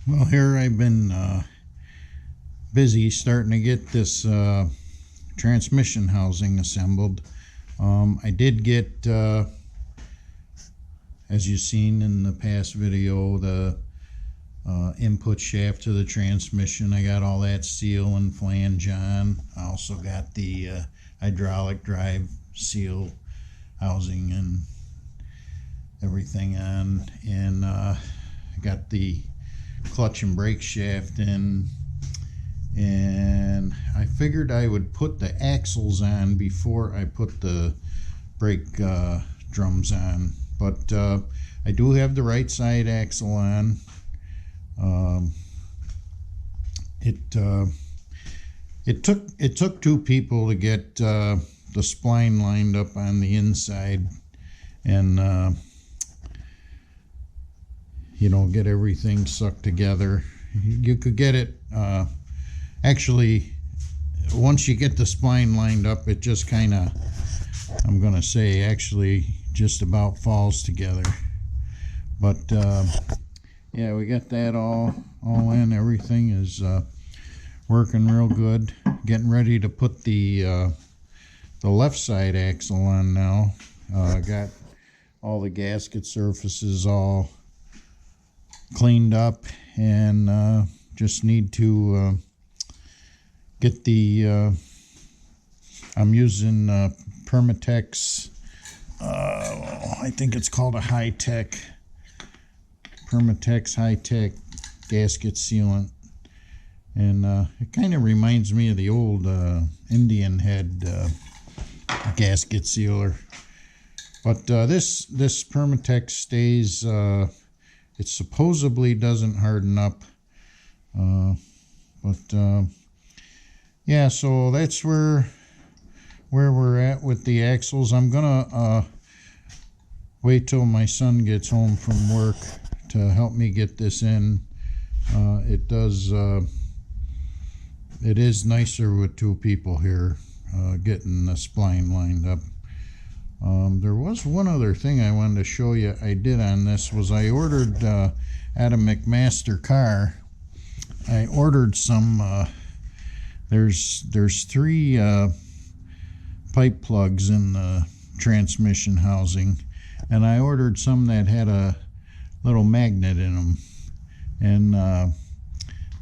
Well, here I've been busy starting to get this transmission housing assembled. I did get, as you've seen in the past video, the input shaft to the transmission. I got all that seal and flange on. I also got the hydraulic drive seal housing and everything on, and I got the clutch and brake shaft in, and I figured I would put the axles on before I put the brake drums on, but I do have the right side axle on. It took two people to get the spline lined up on the inside and get everything sucked together. You could get it actually once you get the spline lined up, it just kind of, I'm gonna say, actually just about falls together. But yeah, we got that all in. Everything is working real good. Getting ready to put the left side axle on now. Got all the gasket surfaces all cleaned up, and just need to get the I'm using Permatex, I think it's called a high-tech Permatex high-tech gasket sealant, and it kind of reminds me of the old Indian head gasket sealer, but this Permatex stays. It supposedly doesn't harden up, but yeah, so that's where we're at with the axles. I'm gonna wait till my son gets home from work to help me get this in. It is nicer with two people here getting the spline lined up. There was one other thing I wanted to show you I did on this. Was I ordered at a McMaster car, I ordered some there's three pipe plugs in the transmission housing, and I ordered some that had a little magnet in them, and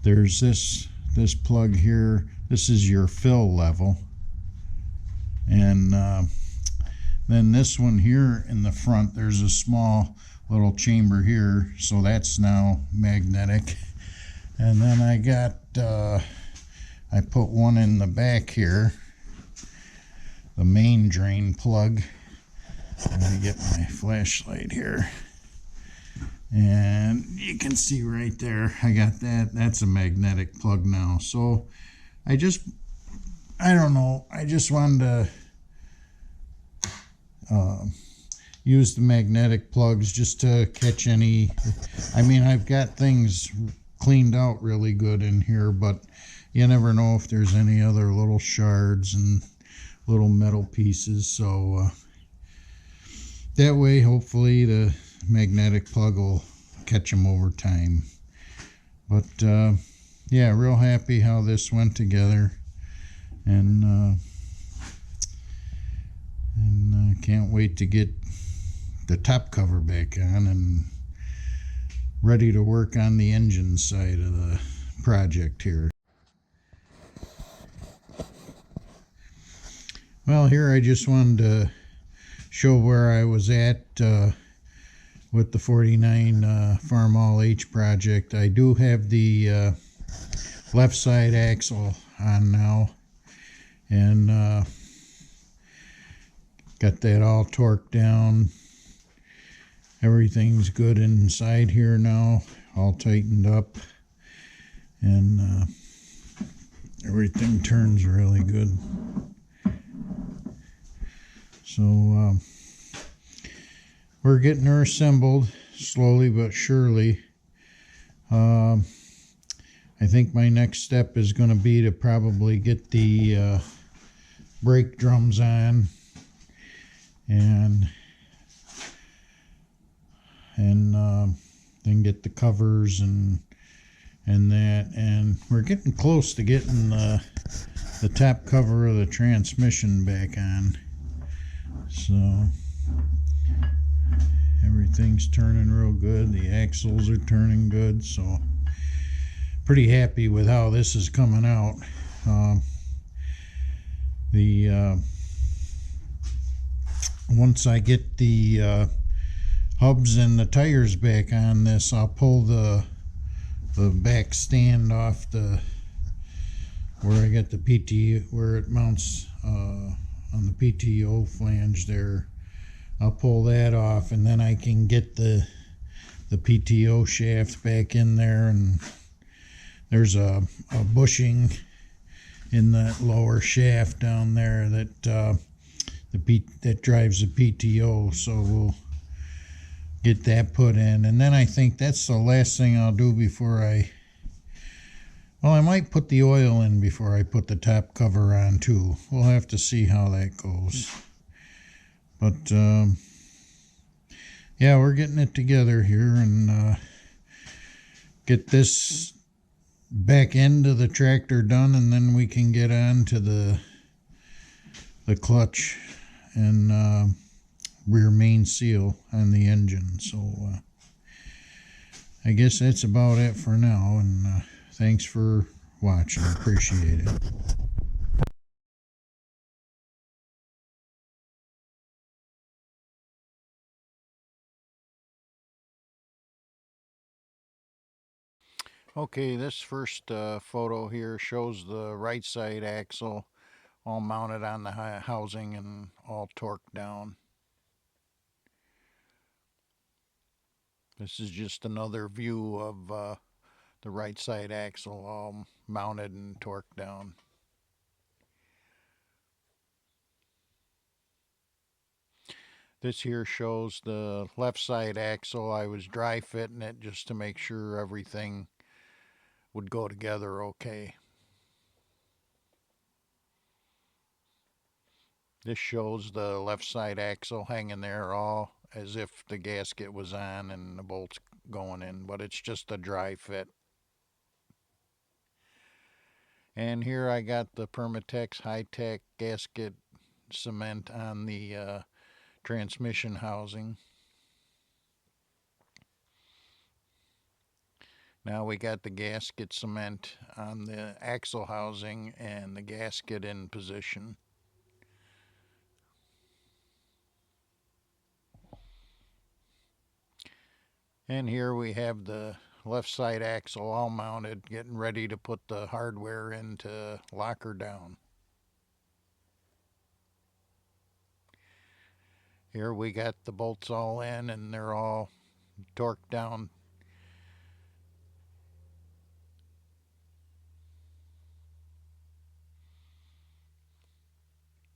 there's this plug here. This is your fill level, and then this one here in the front, there's a small little chamber here, so that's now magnetic. And then I got I put one in the back here, the main drain plug. I'm gonna get my flashlight here, and you can see right there I got that's a magnetic plug now. So I don't know, I just wanted to use the magnetic plugs just to catch any, I mean, I've got things cleaned out really good in here, but you never know if there's any other little shards and little metal pieces. So that way, hopefully, the magnetic plug will catch them over time. But yeah, real happy how this went together, and can't wait to get the top cover back on and ready to work on the engine side of the project here. Well, here I just wanted to show where I was at with the 49 Farmall H project. I do have the left side axle on now, and got that all torqued down. Everything's good inside here now, all tightened up, and everything turns really good. So we're getting her assembled slowly but surely. I think my next step is going to be to probably get the brake drums on, and then get the covers and and that, and we're getting close to getting the top cover of the transmission back on. So everything's turning real good. The axles are turning good, so pretty happy with how this is coming out. The once I get the hubs and the tires back on this, I'll pull the back stand off the where I got the PT, where it mounts on the PTO flange there. I'll pull that off, and then I can get the PTO shaft back in there, and there's a bushing in that lower shaft down there that that drives the PTO, so we'll get that put in. And then I think that's the last thing I'll do before well, I might put the oil in before I put the top cover on too. We'll have to see how that goes. But yeah, we're getting it together here, and get this back end of the tractor done, and then we can get on to the clutch and rear main seal on the engine. So I guess that's about it for now, and thanks for watching. Appreciate it. Okay, this first photo here shows the right side axle all mounted on the housing and all torqued down. This is just another view of the right side axle all mounted and torqued down. This here shows the left side axle. I was dry fitting it just to make sure everything would go together okay. This shows the left side axle hanging there all as if the gasket was on and the bolts going in, but it's just a dry fit. And here I got the Permatex high-tech gasket cement on the transmission housing. Now we got the gasket cement on the axle housing and the gasket in position. And here we have the left side axle all mounted, getting ready to put the hardware in to lock her down. Here we got the bolts all in and they're all torqued down.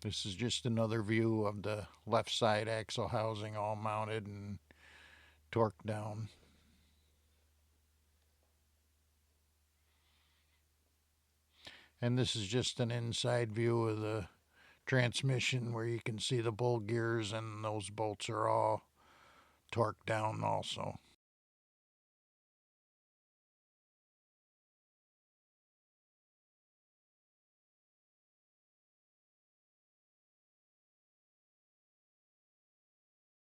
This is just another view of the left side axle housing all mounted and torqued down. And this is just an inside view of the transmission where you can see the bull gears, and those bolts are all torqued down also.